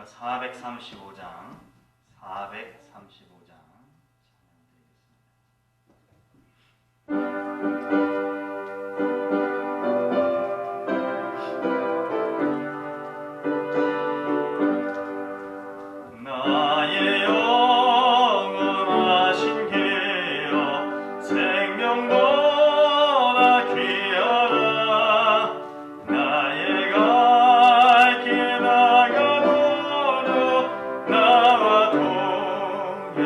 435장 나의 영원하신 길로 생명보다 귀하라. 나의 갈 길 나가도록 나와 동행하소서.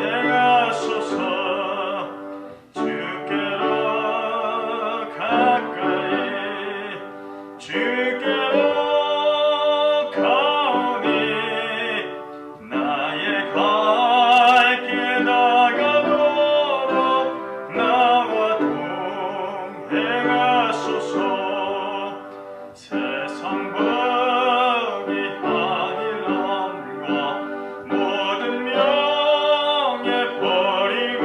주께로 가까이 주께로 가오니 나의 갈 길 나가도록 나와 동행하소서. 세상 복이 아니람과 모든 명예 버리고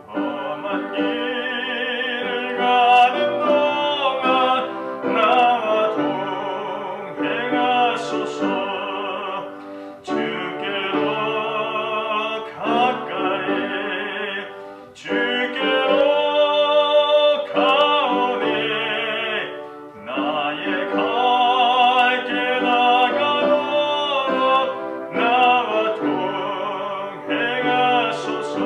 험한 길을 가는 동안 나와 동행하소서. 주께로 가까이 주께로 가오니 나의 갈 길 나가도록 나와 동행하소서.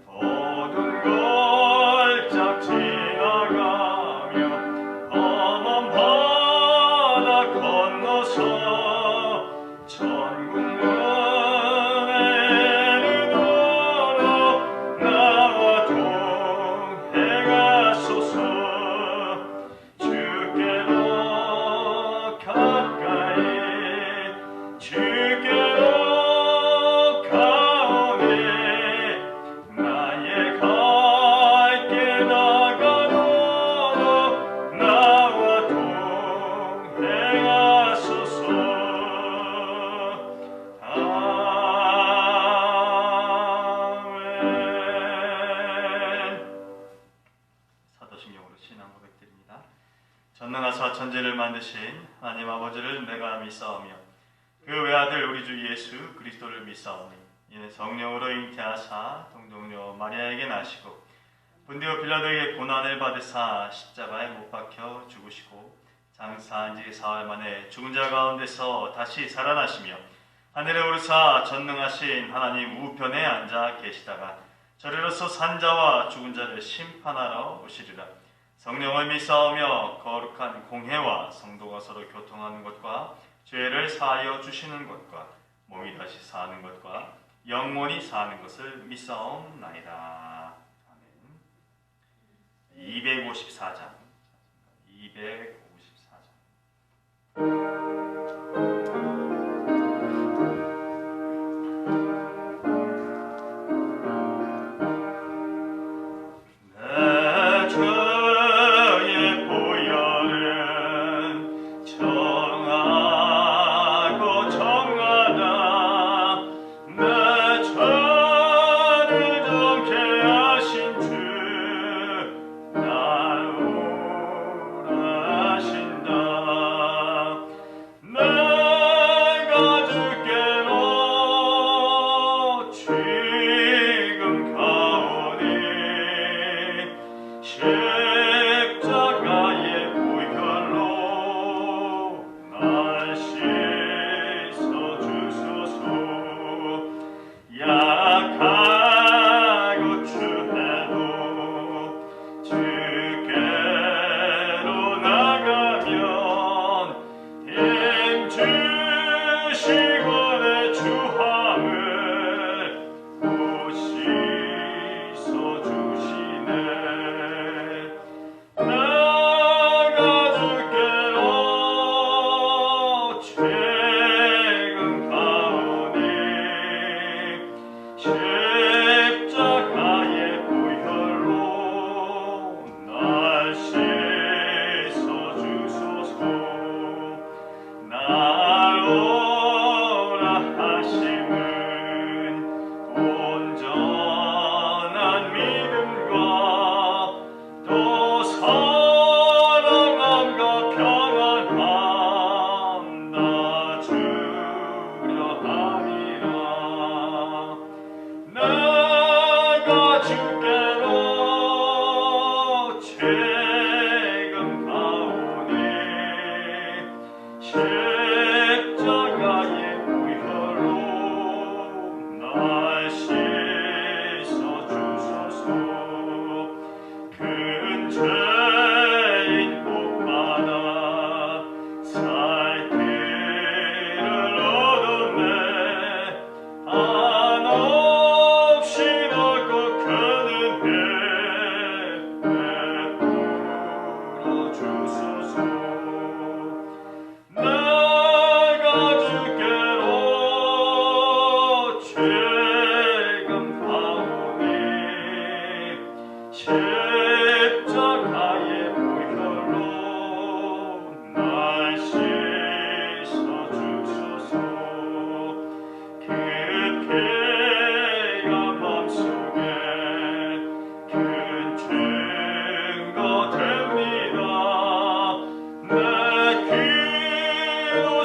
어두운 골짝 지나가며 험한 바다 건너서 천국 문에 이르도록 나와 동행하소서. 주께로 가까이 주께로 가오니 나의 갈 길 나가도록 나와 동행하소서. 아멘. 사도신경으로 신앙 고백드립니다. 전능하사 천지를 만드신 하나님 아버지를 내가 믿사오며 그 외아들 우리 주 예수 그리스도를 믿사오니 이는 성령으로 잉태하사 동정녀 마리아에게 나시고 본디오 빌라도에게 고난을 받으사 십자가에 못 박혀 죽으시고 장사한 지 사흘 만에 죽은 자 가운데서 다시 살아나시며 하늘에 오르사 전능하신 하나님 우편에 앉아 계시다가 저리로서 산 자와 죽은 자를 심판하러 오시리라. 성령을 믿사오며 거룩한 공회와 성도가 서로 교통하는 것과 죄를 사하여 주시는 것과 몸이 다시 사는 것과 영원히 사는 것을 믿사옵나이다. 아멘. 254장 254장 사랑함과 평안한다.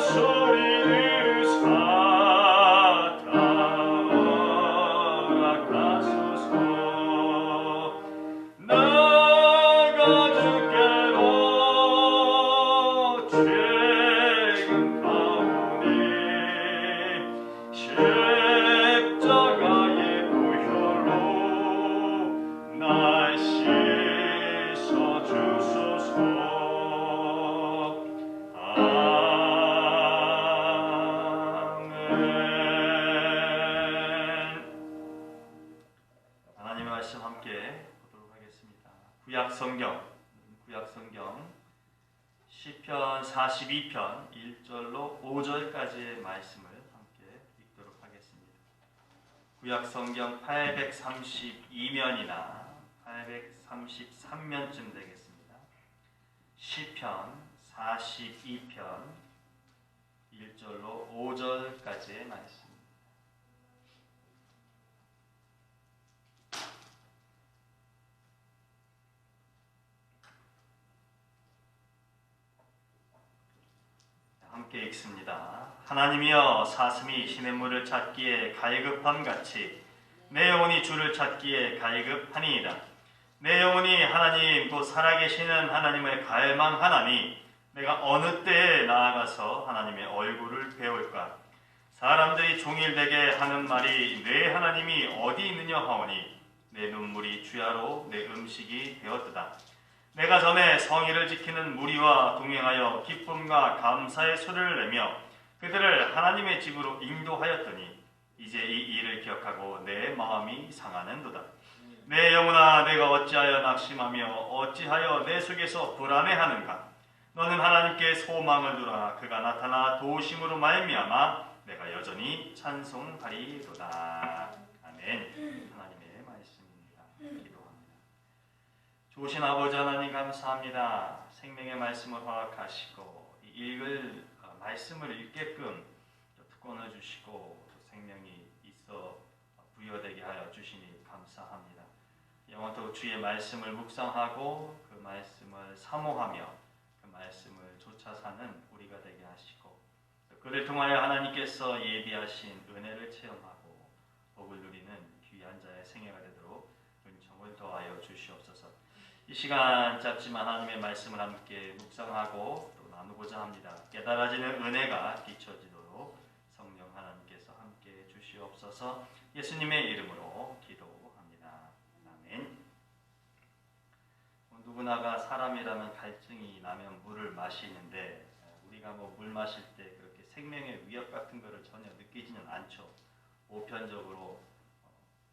소리를 사타락하소서. 나가 주께로 죄인 가오니 십자가의 보혈로 날 씻어 주소서. 하나님의 말씀 함께 보도록 하겠습니다. 구약성경 시편 42편 1절로 5절까지의 말씀을 함께 읽도록 하겠습니다. 구약성경 832면이나 833면쯤 되겠습니다. 시편 42편 1절로 5절까지의 말씀. 함께 읽습니다. 하나님이여, 사슴이 시냇물을 찾기에 갈급함같이 내 영혼이 주를 찾기에 갈급하니이다. 내 영혼이 하나님 곧 살아계시는 하나님을 갈망하나니 내가 어느 때에 나아가서 하나님의 얼굴을 배울까? 사람들이 종일되게 하는 말이 내 하나님이 어디 있느냐 하오니 내 눈물이 주야로 내 음식이 되었도다. 내가 전에 성의를 지키는 무리와 동행하여 기쁨과 감사의 소리를 내며 그들을 하나님의 집으로 인도하였더니 이제 이 일을 기억하고 내 마음이 상하는도다. 내 영혼아, 내가 어찌하여 낙심하며 어찌하여 내 속에서 불안해하는가? 너는 하나님께 소망을 두라. 그가 나타나 도우심으로 말미암아 내가 여전히 찬송하리로다. 아멘. 하나님의 말씀입니다. 기도합니다. 좋으신 아버지 하나님 감사합니다. 생명의 말씀을 허락하시고 읽을 말씀을 읽게끔 특권을 주시고 또 생명이 있어 부여되게 하여 주시니 감사합니다. 영원토록 주의 말씀을 묵상하고 그 말씀을 사모하며 그 말씀을 쫓아 사는 우리가 되게 하시고 그를 통하여 하나님께서 예비하신 은혜를 체험하고 복을 누리는 귀한 자의 생애가 되도록 은총을 더하여 주시옵소서. 이 시간 짧지만 하나님의 말씀을 함께 묵상하고 또 나누고자 합니다. 깨달아지는 은혜가 비춰지도록 성령 하나님께서 함께 주시옵소서. 예수님의 이름으로 기도합니다. 아멘. 누구나가 사람이라면 갈증이 나면 물을 마시는데 우리가 물 마실 때 그렇게 생명의 위협 같은 것을 전혀 느끼지는 않죠. 보편적으로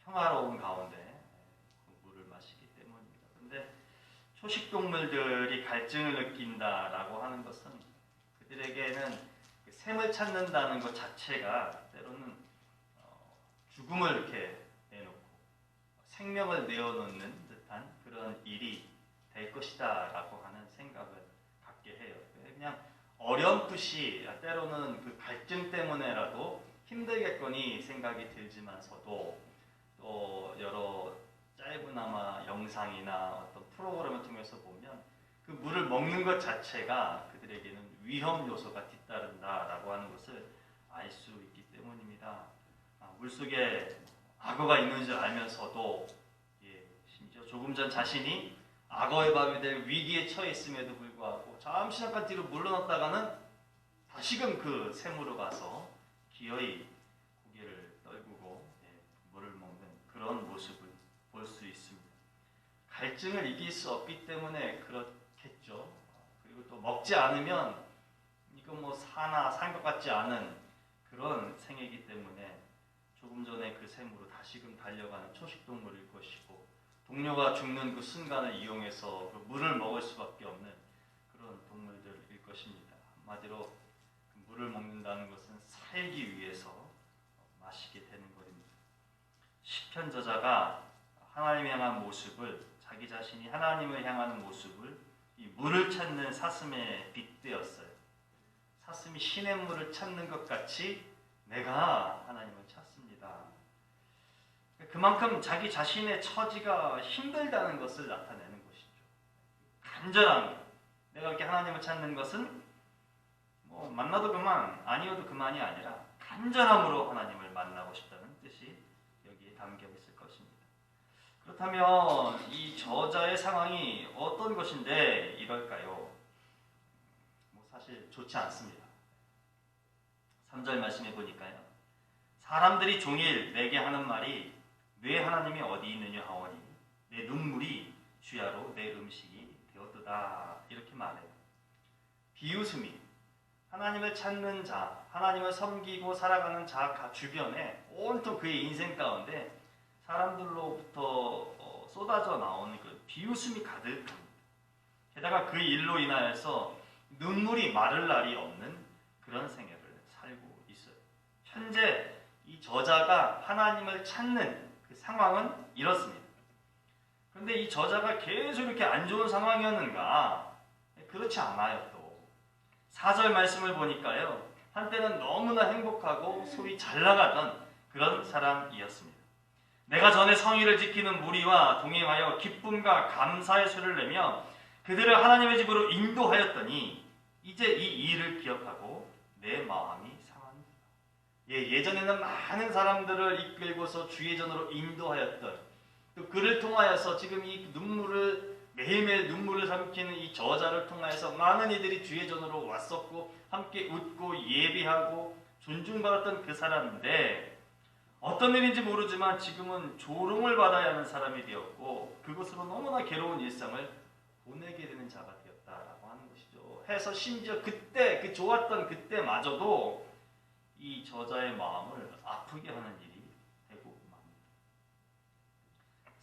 평화로운 가운데 물을 마시기 때문입니다. 그런데 초식동물들이 갈증을 느낀다라고 하는 것은 그들에게는 샘을 찾는다는 것 자체가 때로는 죽음을 이렇게 내놓고 생명을 내어놓는 듯한 그런 일이 될 것이다 라고 하는 생각을 갖게 해요. 그냥 어렴풋이 때로는 그 갈증 때문에라도 힘들겠거니 생각이 들지만서도 또 여러 짧으나마 영상이나 어떤 프로그램을 통해서 보면 그 물을 먹는 것 자체가 그들에게는 위험 요소가 뒤따른다라고 하는 것을 알 수 있기 때문입니다. 물속에 악어가 있는 줄 알면서도 심지어 조금 전 자신이 악어의 밥이 될 위기에 처해 있음에도 불구하고 잠시 잠깐 뒤로 물러났다가는 다시금 그 샘으로 가서 기어이 고개를 떨구고 물을 먹는 그런 모습을 볼 수 있습니다. 갈증을 이길 수 없기 때문에 그렇겠죠. 그리고 또 먹지 않으면 이건 뭐 사나 산 것 같지 않은 그런 생애이기 때문에 조금 전에 그 샘으로 다시금 달려가는 초식동물일 것이고 동료가 죽는 그 순간을 이용해서 그 물을 먹을 수밖에 없는 그런 동물들일 것입니다. 한마디로 그 물을 먹는다는 것은 살기 위해서 마시게 되는 것입니다. 시편 저자가 하나님을 향한 모습을 자기 자신이 하나님을 향하는 모습을 이 물을 찾는 사슴에 빗대었어요. 사슴이 시냇물을 찾는 것 같이 내가 하나님을 찾습니다. 그만큼 자기 자신의 처지가 힘들다는 것을 나타내는 것이죠. 간절함. 내가 이렇게 하나님을 찾는 것은 만나도 그만, 아니어도 그만이 아니라 간절함으로 하나님을 만나고 싶다는 뜻이 여기에 담겨 있을 것입니다. 그렇다면 이 저자의 상황이 어떤 것인데 이럴까요? 사실 좋지 않습니다. 3절 말씀해 보니까요. 사람들이 종일 내게 하는 말이 내 하나님이 어디 있느냐 하오니 내 눈물이 주야로 내 음식이 되었도다. 이렇게 말해요. 비웃음이 하나님을 찾는 자, 하나님을 섬기고 살아가는 자 주변에 온통 그의 인생 가운데 사람들로부터 쏟아져 나오는 그 비웃음이 가득합니다. 게다가 그 일로 인하여서 눈물이 마를 날이 없는 그런 생애를 살고 있어요. 현재 이 저자가 하나님을 찾는 그 상황은 이렇습니다. 그런데 이 저자가 계속 이렇게 안 좋은 상황이었는가? 그렇지 않아요. 또 4절 말씀을 보니까요. 한때는 너무나 행복하고 소위 잘 나가던 그런 사람이었습니다. 내가 전에 성의를 지키는 무리와 동행하여 기쁨과 감사의 소리를 내며 그들을 하나님의 집으로 인도하였더니 이제 이 일을 기억하고 내 마음이 상합니다. 예전에는 많은 사람들을 이끌고서 주의 전으로 인도하였던 또 그를 통하여서 지금 이 매일매일 눈물을 삼키는 이 저자를 통하여서 많은 이들이 주의 전으로 왔었고 함께 웃고 예배하고 존중받았던 그 사람인데 어떤 일인지 모르지만 지금은 조롱을 받아야 하는 사람이 되었고 그것으로 너무나 괴로운 일상을 보내게 되는 자가 되었다라고 하는 것이죠. 해서 심지어 그때 그 좋았던 그때마저도 이 저자의 마음을 아프게 하는 일이 되고 맙니다.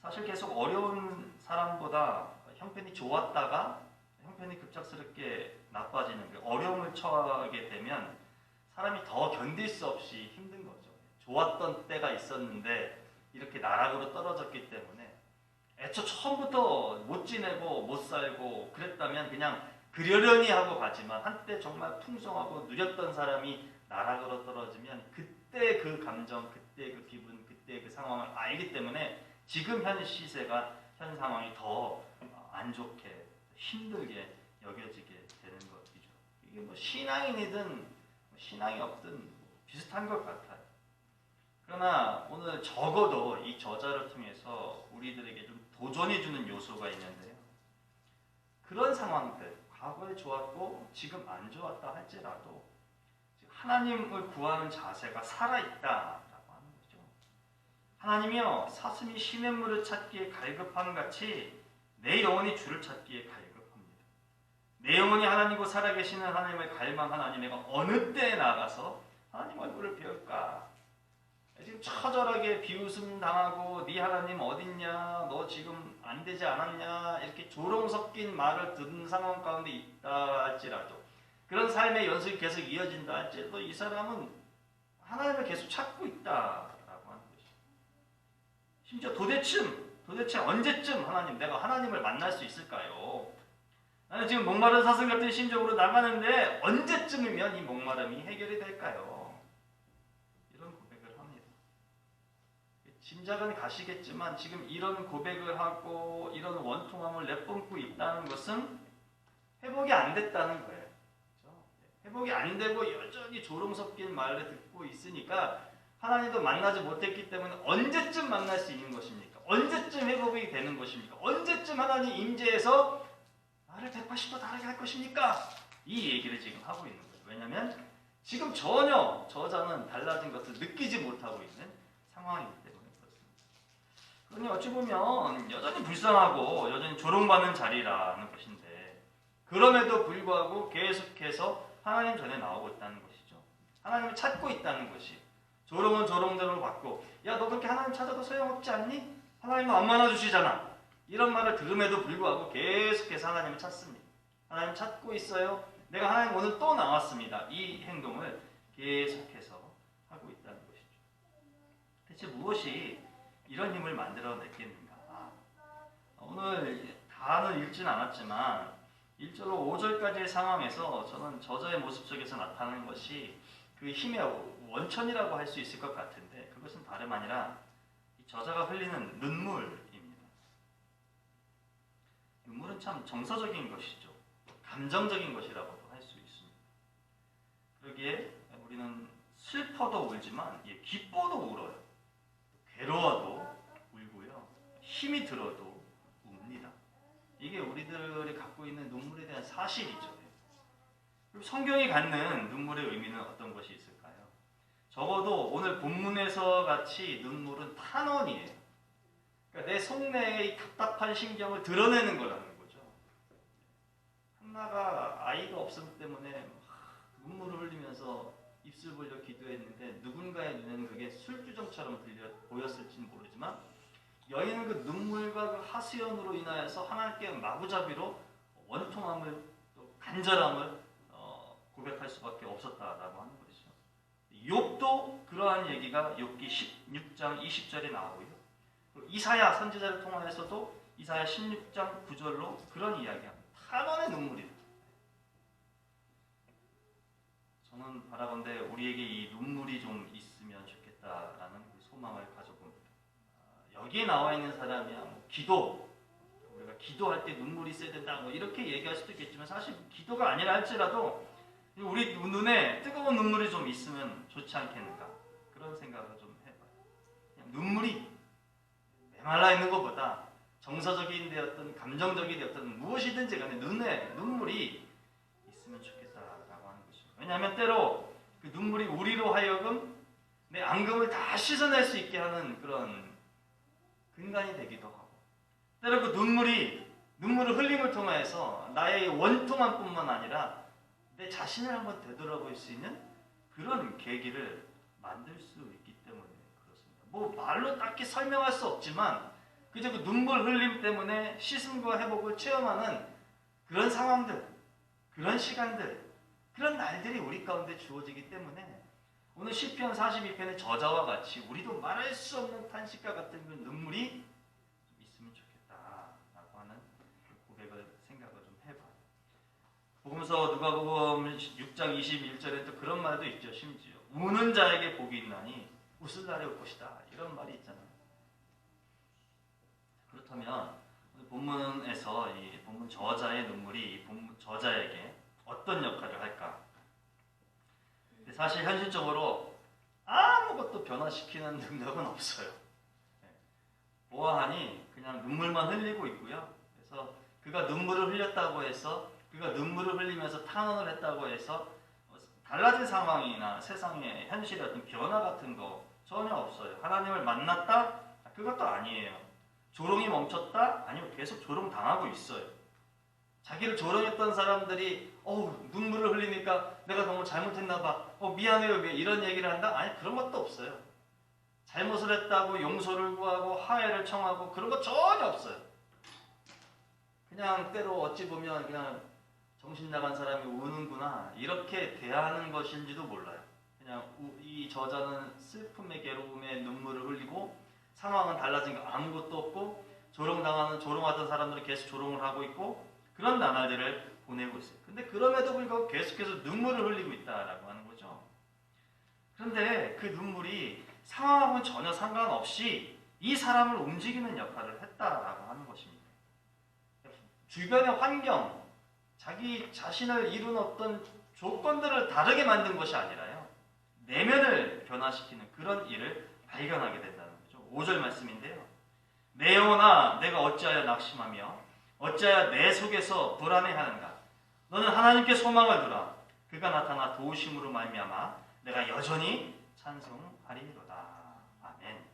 사실 계속 어려운 사람보다 형편이 좋았다가 형편이 급작스럽게 나빠지는 그 어려움을 처하게 되면 사람이 더 견딜 수 없이 힘든 거죠. 좋았던 때가 있었는데 이렇게 나락으로 떨어졌기 때문에 애초 처음부터 못 지내고 못 살고 그랬다면 그냥 그러려니 하고 가지만 한때 정말 풍성하고 누렸던 사람이 나락으로 떨어지면 그때 그 감정, 그때 그 기분, 그때 그 상황을 알기 때문에 지금 현 시세가 현 상황이 더 안 좋게 힘들게 여겨지게 되는 것이죠. 이게 신앙인이든 신앙이 없든 비슷한 것 같아요. 그러나 오늘 적어도 이 저자를 통해서 우리들에게 좀 도전해 주는 요소가 있는데요. 그런 상황들, 과거에 좋았고 지금 안 좋았다 할지라도 하나님을 구하는 자세가 살아있다라고 하는 거죠. 하나님이여 사슴이 시냇물을 찾기에 갈급함 같이 내 영혼이 주를 찾기에 갈급합니다. 내 영혼이 하나님과 살아계시는 하나님을 갈망하나니 내가 어느 때에 나가서 하나님 얼굴을 배울까? 지금 처절하게 비웃음 당하고 네 하나님 어딨냐? 너 지금 안 되지 않았냐? 이렇게 조롱 섞인 말을 듣는 상황 가운데 있다 할지라도 그런 삶의 연속이 계속 이어진다 할지라도 이 사람은 하나님을 계속 찾고 있다라고 하는 것이죠. 심지어 도대체 언제쯤 내가 하나님을 만날 수 있을까요? 나는 지금 목마른 사슴 같은 심정으로 나가는데 언제쯤이면 이 목마름이 해결이 될까요? 이런 고백을 합니다. 짐작은 가시겠지만 지금 이런 고백을 하고 이런 원통함을 내뿜고 있다는 것은 회복이 안 됐다는 거예요. 그렇죠? 회복이 안 되고 여전히 조롱 섞인 말을 듣고 있으니까 하나님도 만나지 못했기 때문에 언제쯤 만날 수 있는 것입니까? 언제쯤 회복이 되는 것입니까? 언제쯤 하나님 임재해서 나를 180도 다르게 할 것입니까? 이 얘기를 지금 하고 있는 거예요. 왜냐하면 지금 전혀 저자는 달라진 것을 느끼지 못하고 있는 상황이기 때문에 그렇습니다. 그러니 어찌 보면 여전히 불쌍하고 여전히 조롱받는 자리라는 것인데 그럼에도 불구하고 계속해서 하나님 전에 나오고 있다는 것이죠. 하나님을 찾고 있다는 것이 조롱은 조롱대로 받고 야 너 그렇게 하나님 찾아도 소용없지 않니? 하나님은 안 만나주시잖아. 이런 말을 들음에도 불구하고 계속해서 하나님을 찾습니다. 하나님 찾고 있어요. 내가 하나님 오늘 또 나왔습니다. 이 행동을 계속해서 하고 있다는 것이죠. 대체 무엇이 이런 힘을 만들어냈겠는가? 오늘 다는 읽지는 않았지만 1절로 5절까지의 상황에서 저는 저자의 모습 속에서 나타나는 것이 그 힘의 원천이라고 할 수 있을 것 같은데 그것은 다름 아니라 이 저자가 흘리는 눈물입니다. 눈물은 참 정서적인 것이죠. 감정적인 것이라고도 할 수 있습니다. 그러기에 우리는 슬퍼도 울지만 기뻐도 울어요. 괴로워도 울고요. 힘이 들어도 웁니다. 이게 우리들이 갖고 있는 눈물에 대한 사실이죠. 그리고 성경이 갖는 눈물의 의미는 어떤 것이 있을까요? 적어도 오늘 본문에서 같이 눈물은 탄원이에요. 그러니까 내 속내의 답답한 심경을 드러내는 거라는 거죠. 한나가 아이가 없음 때문에 눈물을 흘리면서 입술 벌려 기도했는데 누군가의 눈에는 그게 술주정처럼 보였을지는 모르지만 여인은 그 눈물과 그 하수연으로 인하여서 하나님께 마구잡이로 원통함을 또 간절함을 고백할 수밖에 없었다라고 하는 것이죠. 욥도 그러한 얘기가 욥기 16장 20절에 나오고요. 이사야 선지자를 통하여서도 이사야 16장 9절로 그런 이야기합니다. 탄원의 눈물이다. 저는 바라건대 우리에게 이 눈물이 좀 있으면 좋겠다라는 그 소망을 가져봅니다. 여기에 나와 있는 사람이야 기도, 우리가 기도할 때 눈물이 있어야 된다 이렇게 얘기할 수도 있겠지만 사실 기도가 아니라 할지라도 우리 눈에 뜨거운 눈물이 좀 있으면 좋지 않겠는가 그런 생각을 좀 해봐요. 그냥 눈물이 메말라 있는 것보다 정서적인 되었든 감정적인 되었든 무엇이든지 간에 눈에 눈물이 있으면 좋겠다라고 하는 것이죠. 왜냐하면 때로 그 눈물이 우리로 하여금 내 앙금을 다 씻어낼 수 있게 하는 그런 근간이 되기도 하고 때로 그 눈물을 흘림을 통해서 나의 원통함뿐만 아니라 내 자신을 한번 되돌아볼 수 있는 그런 계기를 만들 수 있기 때문에 그렇습니다. 뭐 말로 딱히 설명할 수 없지만 그저 그 눈물 흘림 때문에 씻음과 회복을 체험하는 그런 상황들, 그런 시간들, 그런 날들이 우리 가운데 주어지기 때문에 오늘 시편 42편의 저자와 같이 우리도 말할 수 없는 탄식과 같은 그 눈물이 있으면 좋겠다라고 하는 고백을 생각을 좀 해봐요. 복음서 누가복음 6장 21절에 또 그런 말도 있죠. 심지어 우는 자에게 복이 있나니 웃을 날에 올 것이다 이런 말이 있잖아요. 그렇다면 본문에서 이 본문 저자의 눈물이 이 본문 저자에게 어떤 역할을 할까? 근데 사실 현실적으로 아무것도 변화시키는 능력은 없어요. 보아하니 그냥 눈물만 흘리고 있고요. 그래서 그가 눈물을 흘렸다고 해서 그가 눈물을 흘리면서 탄원을 했다고 해서 달라진 상황이나 세상의 현실의 어떤 변화 같은 거 전혀 없어요. 하나님을 만났다? 그것도 아니에요. 조롱이 멈췄다? 아니요. 계속 조롱당하고 있어요. 자기를 조롱했던 사람들이 눈물을 흘리니까 내가 너무 잘못했나 봐. 미안해요. 이런 얘기를 한다? 아니 그런 것도 없어요. 잘못을 했다고 용서를 구하고 화해를 청하고 그런 거 전혀 없어요. 그냥 때로 어찌 보면 그냥 정신 나간 사람이 우는구나 이렇게 대하는 것인지도 몰라요. 그냥 이 저자는 슬픔의 괴로움에 눈물을 흘리고 상황은 달라진 거 아무것도 없고 조롱하던 사람들은 계속 조롱을 하고 있고 그런 나날들을 보내고 있어요. 근데 그럼에도 불구하고 계속해서 눈물을 흘리고 있다라고 하는 거죠. 그런데 그 눈물이 상황하고는 전혀 상관없이 이 사람을 움직이는 역할을 했다라고 하는 것입니다. 주변의 환경, 자기 자신을 이룬 어떤 조건들을 다르게 만든 것이 아니라요. 내면을 변화시키는 그런 일을 발견하게 된다는 거죠. 5절 말씀인데요. 내 영혼아 내가 어찌하여 낙심하며 어찌하여 내 속에서 불안해하는가. 너는 하나님께 소망을 두라. 그가 나타나 도우심으로 말미암아 내가 여전히 찬송하리로다. 아멘.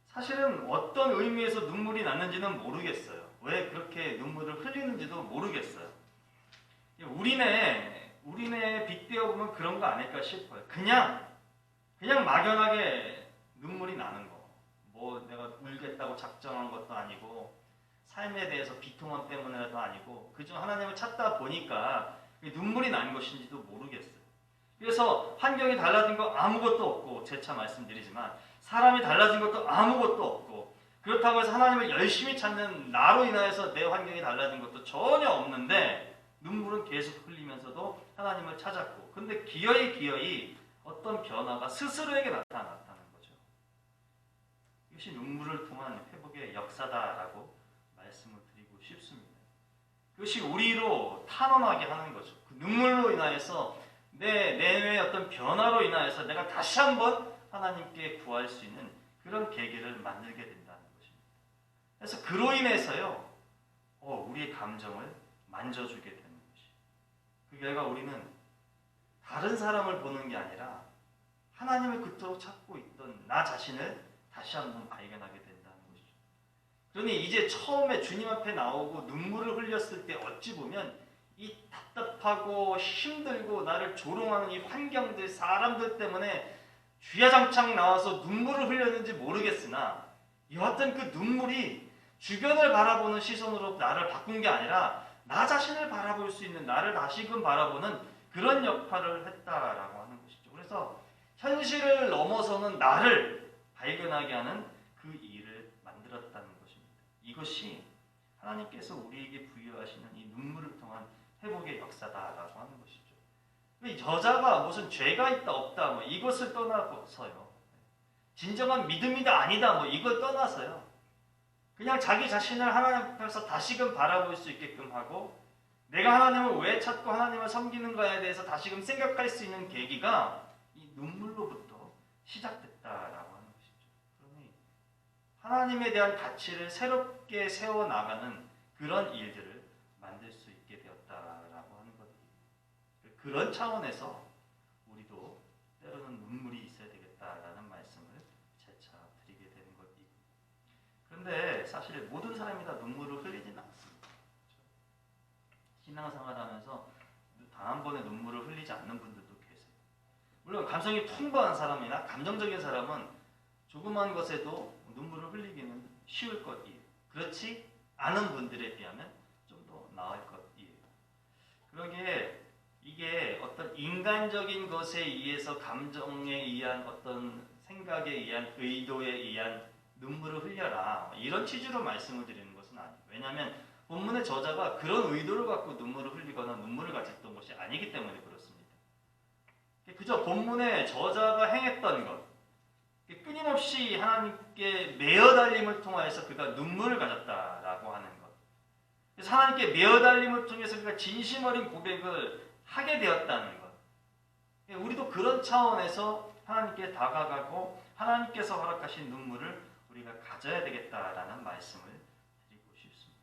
사실은 어떤 의미에서 눈물이 났는지는 모르겠어요. 왜 그렇게 눈물을 흘리는지도 모르겠어요. 우리네 빗대어 보면 그런 거 아닐까 싶어요. 그냥 막연하게 눈물이 나는 거. 뭐 내가 울겠다고 작정한 것도 아니고 삶에 대해서 비통함 때문에도 아니고 그중 하나님을 찾다 보니까 눈물이 난 것인지도 모르겠어요. 그래서 환경이 달라진 거 아무것도 없고 재차 말씀드리지만 사람이 달라진 것도 아무것도 없고 그렇다고 해서 하나님을 열심히 찾는 나로 인하여서 내 환경이 달라진 것도 전혀 없는데 눈물은 계속 흘리면서도 하나님을 찾았고 근데 기어이 어떤 변화가 스스로에게 나타났다는 거죠. 이것이 눈물을 통한 회복의 역사다라고 말씀을 드리고 싶습니다. 그것이 우리로 탄원하게 하는 거죠. 그 눈물로 인하여서 내 내외의 어떤 변화로 인하여서 내가 다시 한번 하나님께 구할 수 있는 그런 계기를 만들게 된다는 것입니다. 그래서 그로 인해서요, 우리의 감정을 만져주게 되는 것이. 그 결과 우리는 다른 사람을 보는 게 아니라 하나님을 그토록 찾고 있던 나 자신을 다시 한번 발견하게 된다는 것이죠. 그러니 이제 처음에 주님 앞에 나오고 눈물을 흘렸을 때 어찌 보면 이 답답하고 힘들고 나를 조롱하는 이 환경들, 사람들 때문에 주야장창 나와서 눈물을 흘렸는지 모르겠으나 이와 같은 그 눈물이 주변을 바라보는 시선으로 나를 바꾼 게 아니라 나 자신을 바라볼 수 있는, 나를 다시금 바라보는 그런 역할을 했다라고 하는 것이죠. 그래서 현실을 넘어서는 나를 발견하게 하는 그 일을 만들었다는 것입니다. 이것이 하나님께서 우리에게 부여하시는 이 눈물을 통한 회복의 역사다라고 하는 것이죠. 여자가 무슨 죄가 있다 없다 뭐 이것을 떠나서요, 진정한 믿음이다 아니다 뭐 이걸 떠나서요, 그냥 자기 자신을 하나님 앞에서 다시금 바라볼 수 있게끔 하고 내가 하나님을 왜 찾고 하나님을 섬기는가에 대해서 다시금 생각할 수 있는 계기가 이 눈물로부터 시작됐다라고 하는 것이죠. 그러니 하나님에 대한 가치를 새롭게 세워나가는 그런 일들을 만들 수 있게 되었다라고 하는 것입니다. 그런 차원에서 우리도 때로는 눈물이 있어야 되겠다라는 말씀을 재차 드리게 되는 것이고, 그런데 사실 모든 사람이 다 눈물을 흘리지는 않습니다. 신앙생활하면서 단 한 번의 눈물을 흘리지 않는 분들도 계세요. 물론 감성이 풍부한 사람이나 감정적인 사람은 조그만 것에도 눈물을 흘리기는 쉬울 것이에요. 그렇지 않은 분들에 비하면 좀 더 나을 것이에요. 그러기에 이게 어떤 인간적인 것에 의해서 감정에 의한 어떤 생각에 의한 의도에 의한 눈물을 흘려라 이런 취지로 말씀을 드리는 것은 아니에요. 왜냐하면 본문의 저자가 그런 의도를 갖고 눈물을 흘리거나 눈물을 가졌던 것이 아니기 때문에 그렇습니다. 그저 본문의 저자가 행했던 것, 끊임없이 하나님께 매어달림을 통하여서 그가 눈물을 가졌다라고 하는 것, 그래서 하나님께 매어달림을 통해서 그가 진심 어린 고백을 하게 되었다는 것, 우리도 그런 차원에서 하나님께 다가가고 하나님께서 허락하신 눈물을 우리가 가져야 되겠다라는 말씀을 드리고 싶습니다.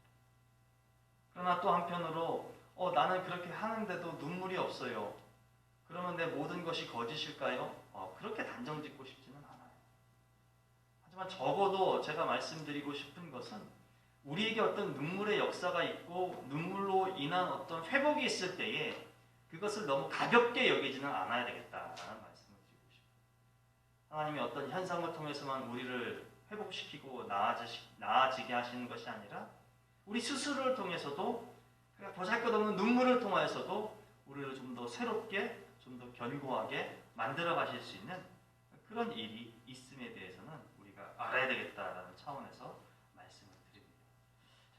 그러나 또 한편으로 나는 그렇게 하는데도 눈물이 없어요. 그러면 내 모든 것이 거짓일까요? 그렇게 단정짓고 싶지는 않아요. 하지만 적어도 제가 말씀드리고 싶은 것은 우리에게 어떤 눈물의 역사가 있고 눈물로 인한 어떤 회복이 있을 때에 그것을 너무 가볍게 여기지는 않아야 되겠다라는 말씀을 드리고 싶어요. 하나님이 어떤 현상을 통해서만 우리를 회복시키고 나아지게 하시는 것이 아니라 우리 스스로를 통해서도 보잘것없는 눈물을 통해서도 우리를 좀 더 새롭게 좀 더 견고하게 만들어 가실 수 있는 그런 일이 있음에 대해서는 우리가 알아야 되겠다라는 차원에서 말씀을 드립니다.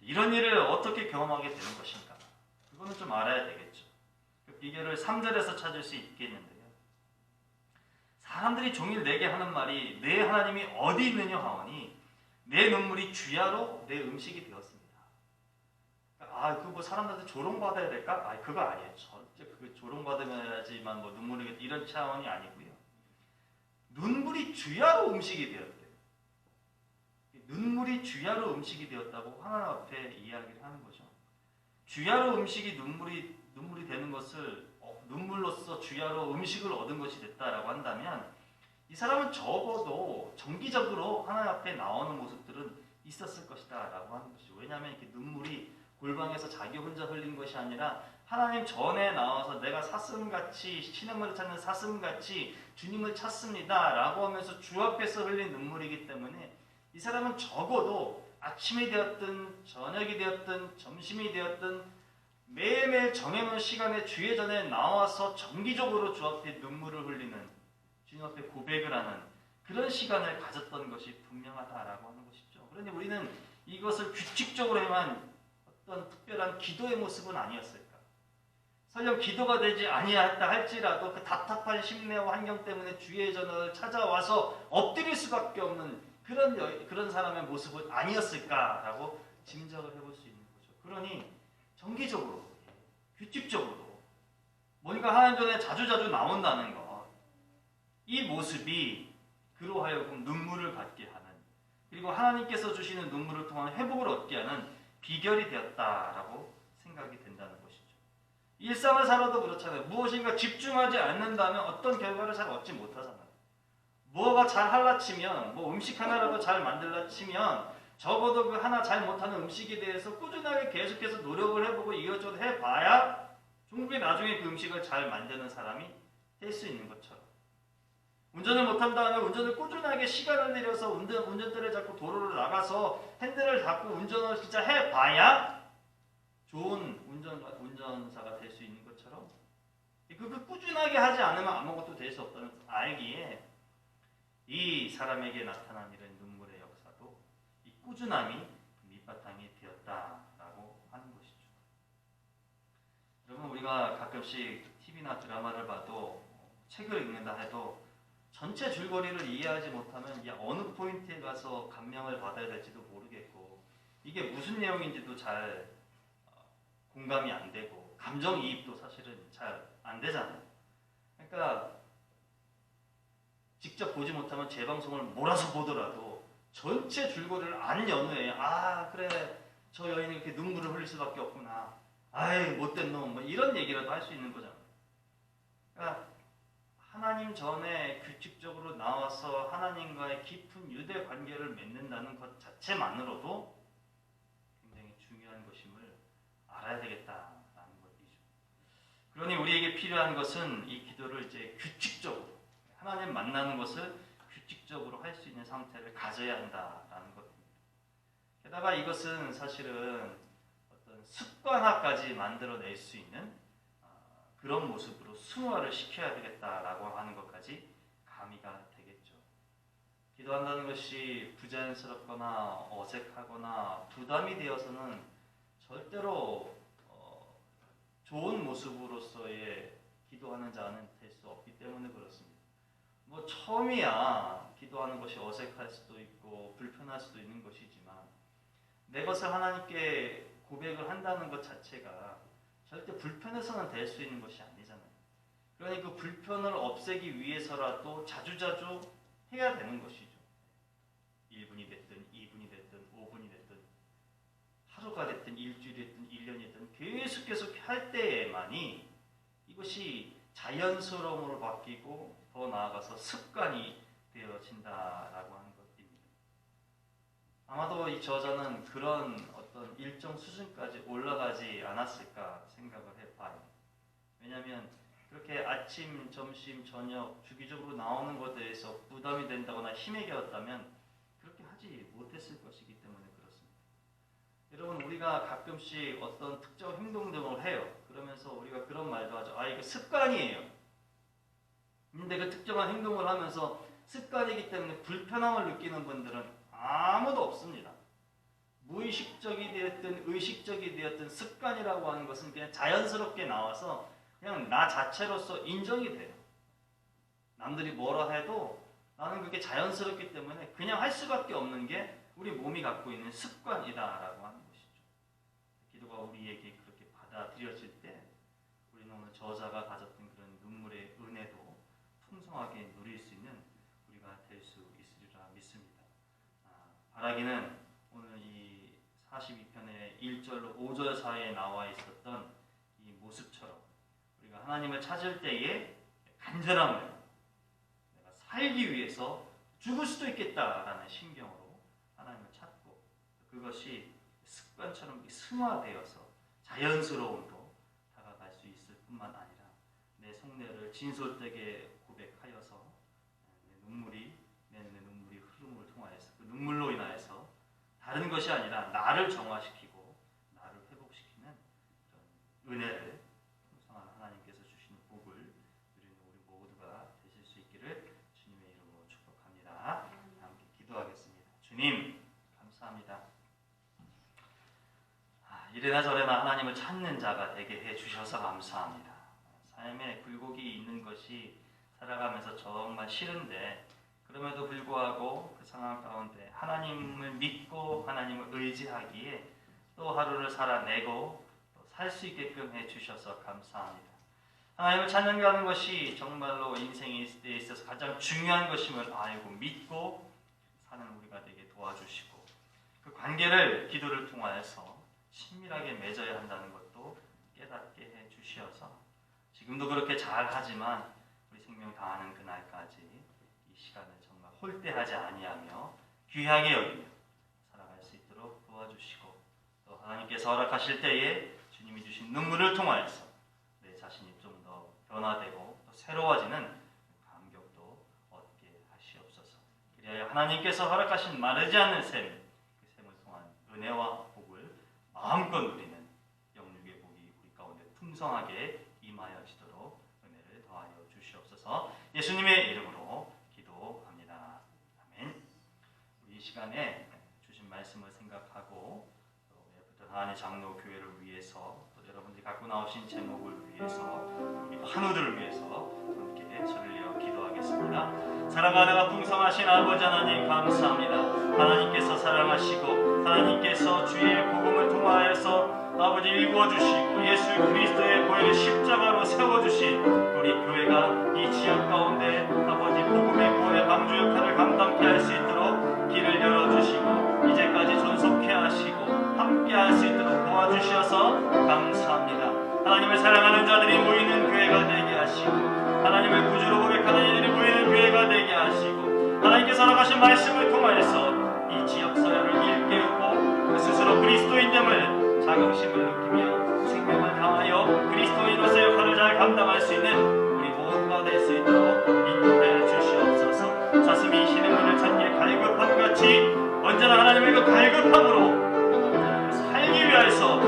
이런 일을 어떻게 경험하게 되는 것인가? 그거는 좀 알아야 되겠죠. 그 비결을 3절에서 찾을 수 있겠는데요. 사람들이 종일 내게 하는 말이 내 하나님이 어디 있느냐 하오니 내 눈물이 주야로 내 음식이 되었습니다. 그 뭐 사람들한테 조롱받아야 될까? 그거 아니에요. 절대 그 조롱받으면야지만 뭐 눈물이 이런 차원이 아니고요. 눈물이 주야로 음식이 되었대요. 눈물이 주야로 음식이 되었다고 하나님 앞에 이야기를 하는 거죠. 주야로 음식이 눈물이 되는 것을 눈물로써 주야로 음식을 얻은 것이 됐다라고 한다면 이 사람은 적어도 정기적으로 하나님 앞에 나오는 모습들은 있었을 것이다라고 하는 것이죠. 왜냐하면 이렇게 눈물이 골방에서 자기 혼자 흘린 것이 아니라 하나님 전에 나와서 내가 사슴같이 시냇물을 찾는 사슴같이 주님을 찾습니다 라고 하면서 주 앞에서 흘린 눈물이기 때문에 이 사람은 적어도 아침이 되었든 저녁이 되었든 점심이 되었든 매일매일 정해놓은 시간에 주의 전에 나와서 정기적으로 주 앞에 눈물을 흘리는, 주님 앞에 고백을 하는 그런 시간을 가졌던 것이 분명하다라고 하는 것이죠. 그런데 우리는 이것을 규칙적으로 해만 어떤 특별한 기도의 모습은 아니었을까? 설령 기도가 되지 아니했다 할지라도 그 답답한 심내와 환경 때문에 주의 전을 찾아와서 엎드릴 수밖에 없는 그런 사람의 모습은 아니었을까라고 짐작을 해볼 수 있는 거죠. 그러니 정기적으로, 규칙적으로 뭔가 하나님 전에 자주자주 나온다는 것, 이 모습이 그로 하여금 눈물을 받게 하는, 그리고 하나님께서 주시는 눈물을 통한 회복을 얻게 하는 비결이 되었다라고 생각이 된다는 것이죠. 일상을 살아도 그렇잖아요. 무엇인가 집중하지 않는다면 어떤 결과를 잘 얻지 못하잖아요. 뭐가 잘 할라치면, 뭐 음식 하나라도 잘 만들라 치면 적어도 그 하나 잘 못하는 음식에 대해서 꾸준하게 계속해서 노력을 해보고 이것저것 해봐야 종국에 나중에 그 음식을 잘 만드는 사람이 될 수 있는 것처럼, 운전을 못한다면 운전을 꾸준하게 시간을 내려서 운전대를 잡고 도로를 나가서 핸들을 잡고 운전을 진짜 해봐야 좋은 운전사가 될 수 있는 것처럼, 그 꾸준하게 하지 않으면 아무것도 될 수 없다는 것을 알기에 이 사람에게 나타난 이런 눈물의 역사도 이 꾸준함이 밑바탕이 되었다라고 하는 것이죠. 여러분, 우리가 가끔씩 TV나 드라마를 봐도, 책을 읽는다 해도 전체 줄거리를 이해하지 못하면 이게 어느 포인트에 가서 감명을 받아야 될지도 모르겠고, 이게 무슨 내용인지도 잘 공감이 안 되고, 감정이입도 사실은 잘 안 되잖아요. 그러니까 직접 보지 못하면 재방송을 몰아서 보더라도 전체 줄거리를 안 연후에, 아 그래 저 여인이 이렇게 눈물을 흘릴 수밖에 없구나, 아이 못된 놈, 뭐 이런 얘기라도 할 수 있는 거잖아요. 그러니까 하나님 전에 규칙적으로 나와서 하나님과의 깊은 유대 관계를 맺는다는 것 자체만으로도 굉장히 중요한 것임을 알아야 되겠다라는 것이죠. 그러니 우리에게 필요한 것은 이 기도를 이제 규칙적으로, 하나님 만나는 것을 규칙적으로 할 수 있는 상태를 가져야 한다라는 것입니다. 게다가 이것은 사실은 어떤 습관화까지 만들어낼 수 있는 그런 모습으로 승화를 시켜야 되겠다라고 하는 것까지 가미가 되겠죠. 기도한다는 것이 부자연스럽거나 어색하거나 부담이 되어서는 절대로 좋은 모습으로서의 기도하는 자는 될 수 없기 때문에 그렇습니다. 뭐 처음이야 기도하는 것이 어색할 수도 있고 불편할 수도 있는 것이지만, 내 것을 하나님께 고백을 한다는 것 자체가 절대 불편해서는 될 수 있는 것이 아니잖아요. 그러니 그 불편을 없애기 위해서라도 자주자주 해야 되는 것이죠. 1분이 됐든 2분이 됐든 5분이 됐든 하루가 됐든 일주일이 됐든 1년이 됐든 계속 할 때에만이 이것이 자연스러움으로 바뀌고 더 나아가서 습관이 되어진다라고 하는 것입니다. 아마도 이 저자는 그런 어떤 일정 수준까지 올라가지 않았을까 생각을 해봐요. 왜냐하면 그렇게 아침, 점심, 저녁 주기적으로 나오는 것에 대해서 부담이 된다거나 힘이 되었다면 그렇게 하지 못했을 것이기 때문에 그렇습니다. 여러분, 우리가 가끔씩 어떤 특정 행동 등을 해요. 그러면서 우리가 그런 말도 하죠. 아, 이거 습관이에요. 근데 그 특정한 행동을 하면서 습관이기 때문에 불편함을 느끼는 분들은 아무도 없습니다. 무의식적이 되었든 의식적이 되었든 습관이라고 하는 것은 그냥 자연스럽게 나와서 그냥 나 자체로서 인정이 돼요. 남들이 뭐라 해도 나는 그게 자연스럽기 때문에 그냥 할 수밖에 없는 게 우리 몸이 갖고 있는 습관이다라고 하는 것이죠. 기도가 우리에게 그렇게 받아들여질 때 우리는 오늘 저자가 가졌던 그런 눈물의 은혜도 풍성하게 누릴 수 있는 우리가 될 수 있으리라 믿습니다. 바라기는 오늘 이 42편의 1절로 5절 사이에 나와 있었던 이 모습처럼 우리가 하나님을 찾을 때에 간절함을, 내가 살기 위해서 죽을 수도 있겠다라는 심경으로 하나님을 찾고, 그것이 습관처럼 승화되어서 자연스러움으로 다가갈 수 있을 뿐만 아니라 내 속내를 진솔되게 고백하여서 내 눈물이 흐름을 통하여서 그 눈물로 인하여서 다른 것이 아니라 나를 정화시키고 나를 회복시키는 그런 은혜를 풍성한 하나님께서 주시는 복을 누리는 우리 모두가 되실 수 있기를 주님의 이름으로 축복합니다. 함께 기도하겠습니다. 주님, 감사합니다. 이래나 저래나 하나님을 찾는 자가 되게 해주셔서 감사합니다. 삶에 굴곡이 있는 것이 살아가면서 정말 싫은데, 그럼에도 불구하고 그 상황 가운데 하나님을 믿고 하나님을 의지하기에 또 하루를 살아내고 또 살 수 있게끔 해주셔서 감사합니다. 하나님을 찬양하는 것이 정말로 인생에 있어서 가장 중요한 것임을 알고 믿고 사는 우리가 되게 도와주시고, 그 관계를 기도를 통하여서 친밀하게 맺어야 한다는 것도 깨닫게 해 주시어서 지금도 그렇게 잘 하지만 우리 생명 다하는 그날까지 이 시간을 정말 홀대하지 아니하며 귀하게 여기며 살아갈 수 있도록 도와주시고, 또 하나님께서 허락하실 때에 주님이 주신 눈물을 통하여서 내 자신이 좀 더 변화되고 또 새로워지는 감격도 얻게 하시옵소서. 그리하여 하나님께서 허락하신 마르지 않는 샘, 그 샘을 통한 은혜와 복을 마음껏 누리는 영육의 복이 우리 가운데 풍성하게 임하여지도록 은혜를 더하여 주시옵소서. 예수님의 이름으로 기도합니다. 아멘. 우리 이 시간에 주신 말씀을 생각하고 또 애프터 하나님 장로 교회를 위해서 또 여러분들이 갖고 나오신 제목을 위해서 우리 환우들을 위해서 함께 손을 내어 기도하겠습니다. 사랑하다가 풍성하신 아버지 하나님 감사합니다. 하나님께서 사랑하시고 하나님께서 주의 복음을 통하여서 아버지 일궈주시고 예수 그리스도의 보혈을 십자가로 세워주신 우리 교회가 이 지역 가운데 아버지 복음의 구원의 방주 역할을 감당케 할 수 있도록 길을 열어주시고 이제까지 존속케 하시고 함께 할 수 있도록 도와주셔서 감사합니다. 하나님을 사랑하는 자들이 모이는 교회가 되게 하시고 하나님을 구주로 고백하는 이들이 모이는 교회가 되게 하시고 하나님께서 허락하신 말씀을 통하여서 이 지역 사회를 일깨우고 스스로 그리스도인됨을 자긍심을 느끼며 생명을 다하여 그리스도인으로서의 역할을 잘 감당할 수 있는 우리 모두가 될 수 있도록 인도해 주시옵소서. 사슴이 쉬는 문을 찾기에 갈급함같이 언제나 하나님의 그 갈급함으로 살기 위하여서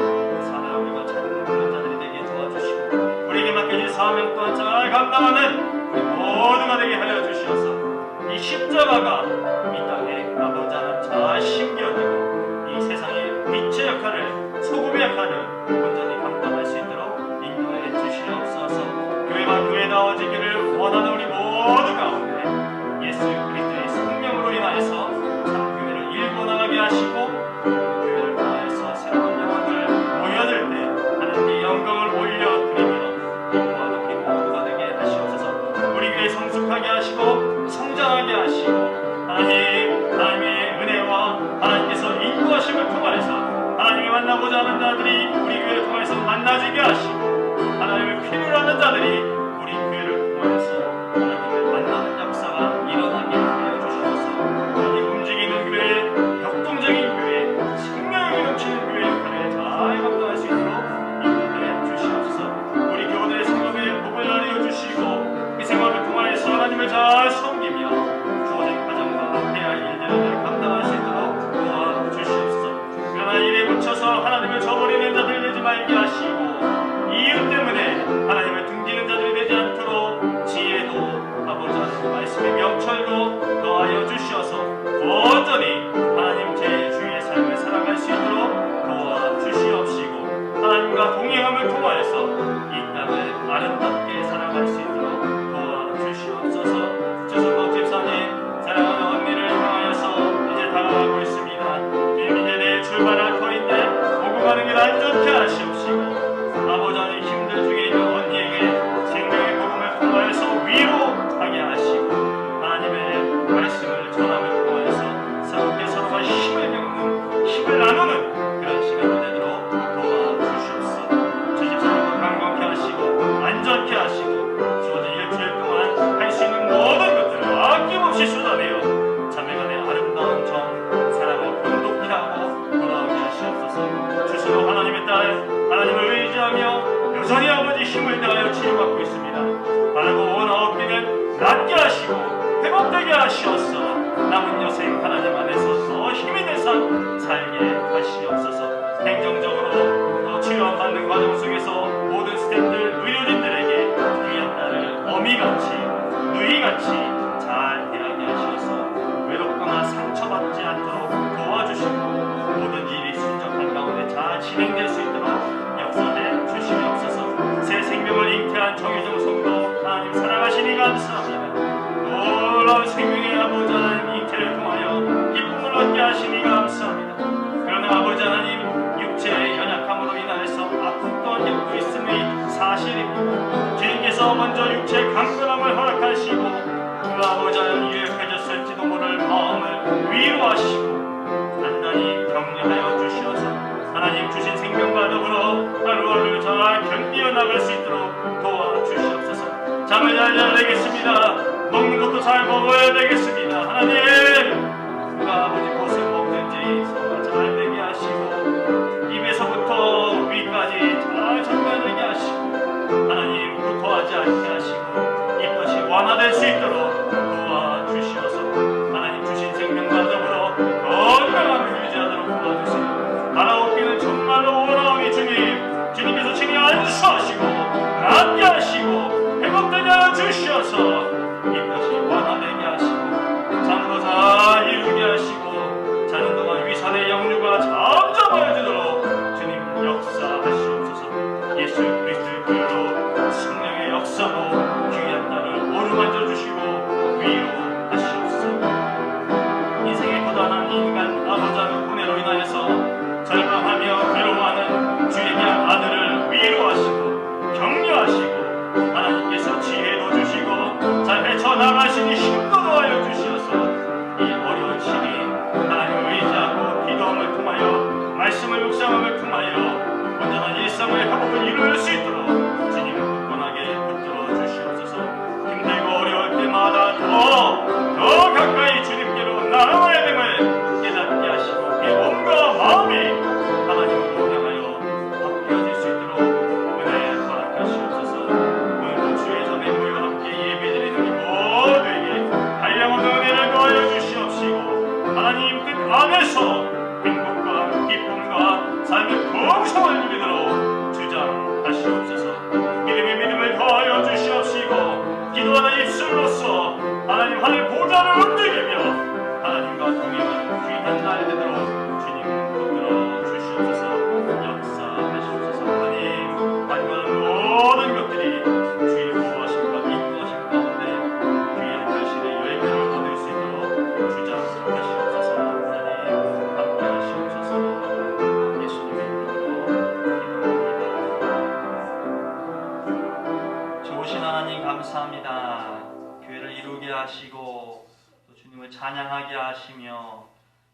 사랑을 우리가 찾는 그런 자들이 되게 도와주시고 우리에게 맡겨진 사명 또한 잘 감당하는 우리 모두가 되게 하여 주시옵소서. 이 십자가가 이 땅에 아버지 하나님 잘 심겨지고 이 세상의 빛의 역할을 소금의 역할을 온전히 감당할 수 있도록 인도해 주시옵소서. 교회가 교회다워지기를 원하는 우리 모두 가운데 예수 그리스도의 생명으로 인하여서 참 교회를 일궈나가게 하시고 교회를 통하여서 새로운 영혼을 모여들 때 하나님께 영광을 올려드리며 인도와 높이 모두가 되게 하시옵소서. 우리 교회 성숙하게 하시고 성장하게 하시고 하나님의 은혜와 하나님께서 인도하심을 통하여서 하나님이 만나고자 하는 자들이 우리 교회를 통해서 만나지게 하시고 하나님을 필요로 하는 자들이 우리 교회를 통해서 하나님을 만나는 역사가 일어나게 하여 주시옵소서. 하나님 움직이는 교회, 역동적인 교회, 생명이 넘치는 교회 역할을 잘 감당할 수 있도록 인도해 주시옵소서. 우리 교우들의 생명에 복을 나누어 주시고 이 생활을 통하여서 하나님을 잘 섬기며 주어진 가정과 해야 할 일들을 감당할 수 있도록 도와주시옵소서. 그러나 일에 묻혀서 하나님을 저버리는 자들 되지 말게 하시고 이유 때문에 하나님을 등지는 자들이 되지 않도록 지혜도 아버지 하나님 말씀의 명철도 더하여 주시어서 온전히 하나님 제 주의 삶을 살아갈 수 있도록 도와주시옵시고 하나님과 동행함을 통하여서 이 땅을 아름답게 살아갈 수 있도록 도와주시옵소서. 주승복 집사님 사랑하는 언니를 향하여서 이제 다가가고 있습니다. 이제 내 출발할 터인데 오고 가는 길 안전케 하시옵시고 아버지 하나님 힘들 중에 있는 언니에게 생명의 복음을 통하여서 위로하게 하시고 하나님의 말씀을 전함을 통하여서 새롭게 서로가 힘을 겪는 힘을 나누는 그런 시간이 되도록 도와주시옵소서. 주 집사님도 강건케 하시고 안전케 하시고 주어진 일주일 동안 할 수 있는 모든 것들을 아낌없이 쏟아내어 자매간의 아름다운 정 사랑을 돈독히 하고 돌아오게 하시옵소서. 주스로 하나님의 딸 하나님을 의지하며 여전히 아버지 힘을 다하여 치료받고 있습니다. 바라고 원하옵기는 낫게 하시고 회복되게 하시옵소서. 남은 여생 하나님 안에서 더 힘있는 삶 살게 하시옵소서. 행정적으로 또 치료와 받는 과정 속에서 모든 스태프들 의료진들에게 귀한 딸을 어미같이 누이같이 잘 대하게 하시옵소서. 외롭거나 상처받지 않도록 도와주시고 모든 일이 순적한 가운데 잘 진행될 수 있도록 역사해 주시옵소서. 새 생명을 잉태한 정유정 성도 하나님 사랑하시니 감사합니다. 놀라운 생명의 아버지 하나님 잉태를 통하여 기쁨을 얻게 하시니 감사합니다. 그러나 아버지 하나님 육체의 연약함으로 인하여서 아픔 또한 겪고 있음이 사실입니다. 주님께서 육체의 강건함을 허락하시고 그 아버지는 이에 펴졌을지도 모를 마음을 위로하시고 단단히 격려하여 주시어서 하나님 주신 생명과 더불어 하루하루 잘 견디어 나갈 수 있도록 도와주시옵소서. 잠을 잘 자야 되겠습니다. 먹는 것도 잘 먹어야 되겠습니다. 하나님, 누가 아버지 무엇을 먹는지 정말 잘 되게 하시고 입에서부터 위까지 잘 전달되게 하시고 하나님 구토하지 않게 하시고 입덧이 완화될 수 있도록 도와주시어서 하나님 주신 생명과 더불어 건강함을 유지하도록 도와주세요. 살아오기는 정말로 원하오니 주님께서 친히 안수하시고 낫게 하시고 회복되게 하여 주시어서 입덧이 완화되게 하시고 잠도 잘 이루게 하시고 자는 동안 위산의 역류가 잠잠하여 주도록 주님 역사하시옵소서. 예수 그리스도의 불로 성령의 역사로 귀한 딸을 어루만져 주시고 위로하시옵소서. 인생의 고단한 인간 아버지의 고뇌로 인하여서 절망하며 괴로워하는 주의 귀한 아들을 위로하시고 격려하시고 하나님께서 지혜도 주시고 잘 헤쳐나가시니 힘도 더하여 주시어서 이 어려운 시기 하나님을 의지하고 기도함을 통하여 말씀을 묵상함을 통하여 온전한 일상의 회복을 이룰 수 있도록 주님 굳건하게 붙들어 주시옵소서. 힘들고 어려울 때마다 더 가까이 주님께로 나아가야 됨을 깨닫게 하시고 이 몸과 마음이 하나님으로 향하여 바뀌어질 수 있도록 은혜 허락하시옵소서. 오늘도 주의 전에 모여 함께 예배드리는 우리 모두에게 한량없는 은혜를 더하여 주시옵시고 하나님 뜻 안에서 행복과 기쁨과 삶의 풍성을 누리도록 주장하시옵소서. 믿음을 더하여 주시옵시고 기도하는 입술로서 하나님 하늘 보좌를 움직이며 하나님과 동행하는 귀한 날 되도록 주님 붙들어 주시옵소서. 역사하시옵소서. 하나님 관과하는 모든 것들이 주의 보호하심과 인도하심 가운데 귀한 결실의 열매를 얻을 수 있도록 주장하시옵소서. 하나님 함께 하시옵소서. 예수님의 이름으로 기도합니다. 좋으신 하나님 감사합니다. 교회를 이루게 하시고 또 주님을 찬양하게 하시며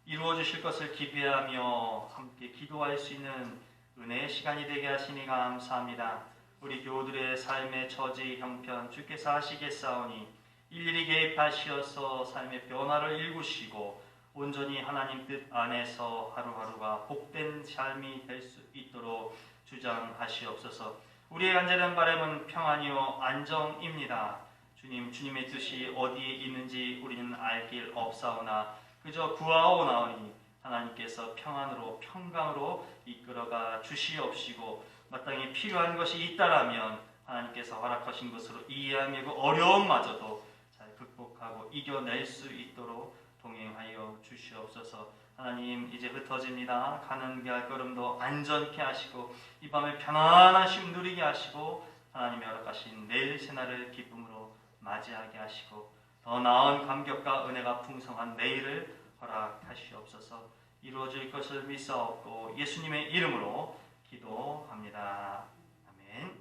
이루어 주실 것을 기대하며 함께 기도할 수 있는 은혜의 시간이 되게 하시니 감사합니다. 우리 교우들의 삶의 처지 형편 주께서 하시겠사오니 일일이 개입하시어서 삶의 변화를 일구시고 온전히 하나님 뜻 안에서 하루하루가 복된 삶이 될 수 있도록 주장하시옵소서. 우리의 간절한 바람은 평안이요 안정입니다. 주님의 뜻이 어디에 있는지 우리는 알길 없사오나 그저 구하오나오니 하나님께서 평안으로 평강으로 이끌어가 주시옵시고 마땅히 필요한 것이 있다라면 하나님께서 허락하신 것으로 이해하며 그 어려움마저도 잘 극복하고 이겨낼 수 있도록 동행하여 주시옵소서. 하나님 이제 흩어집니다. 가는 길 걸음도 안전케 하시고 이 밤에 편안한 쉼 누리게 하시고 하나님의 허락하신 내일 새날을 기쁨으로 맞이하게 하시고 더 나은 감격과 은혜가 풍성한 내일을 허락하시옵소서. 이루어질 것을 믿사옵고 예수님의 이름으로 기도합니다. 아멘.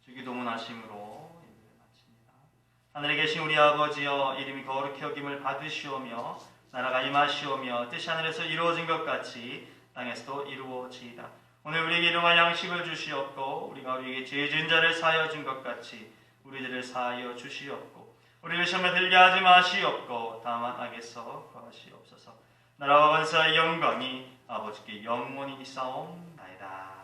주기도문 하심으로 예배를 마칩니다. 하늘에 계신 우리 아버지여 이름이 거룩히 여김을 받으시오며 나라가 임하시오며 뜻이 하늘에서 이루어진 것 같이 땅에서도 이루어지이다. 오늘 우리에게 일용할 양식을 주시옵고 우리가 우리에게 죄 지은 자를 사하여 준 것 같이 우리들을 사하여 주시옵고 우리를 시험에 들게 하지 마시옵고 다만 악에서 구하시옵소서. 나라와 권세와 영광이 아버지께 영원히 있사옵나이다.